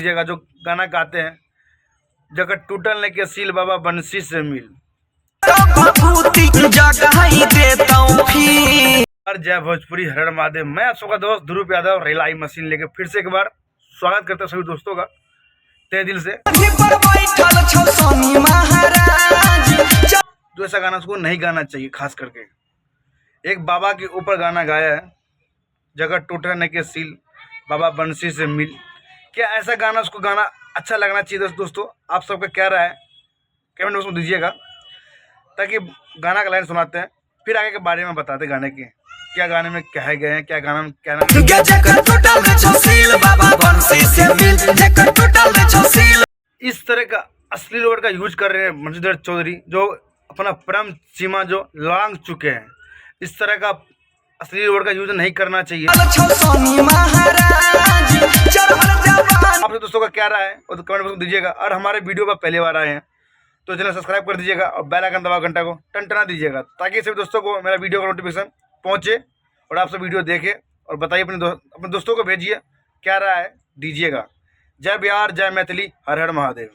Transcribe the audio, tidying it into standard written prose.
जगह जो गाना गाते हैं, जगह टूटल ने के सील बाबा बंसी से मिल। जय भोजपुरी, हर महादेव। मैं आपका दोस्त ध्रुव यादव रेलाई मशीन लेके फिर से एक बार स्वागत करता हूं सभी दोस्तों का तहे दिल से। जो ऐसा गाना उसको नहीं गाना चाहिए, खास करके एक बाबा के ऊपर गाना गाया है, जगह टूटने के सील बाबा बंसी से मिल। क्या ऐसा गाना उसको गाना अच्छा लगना चाहिए? दोस्तों आप सबका क्या राय है कमेंट बॉक्स में दीजिएगा, ताकि गाना का लाइन सुनाते हैं, फिर आगे के बारे में बताते हैं गाने के क्या गाने में कहे गए हैं, क्या गाना में क्या नाम। इस तरह का अश्लील वर्ड का यूज कर रहे हैं बंशीधर चौधरी, जो अपना परम सीमा जो लांघ चुके हैं। इस तरह का अश्लील वर्ड का यूज नहीं करना चाहिए। आप दोस्तों का क्या राय है और कमेंट बॉक्स में दीजिएगा। और हमारे वीडियो पर पहली बार आए हैं तो चैनल सब्सक्राइब कर दीजिएगा और बेल आइकन दबा घंटा को टनटना दीजिएगा, ताकि सभी दोस्तों को मेरा वीडियो का नोटिफिकेशन पहुंचे और आप सब वीडियो देखें और बताइए अपने दोस्तों को भेजिए, क्या राय दीजिएगा। जय बिहार, जय मैथिली, हर हर महादेव।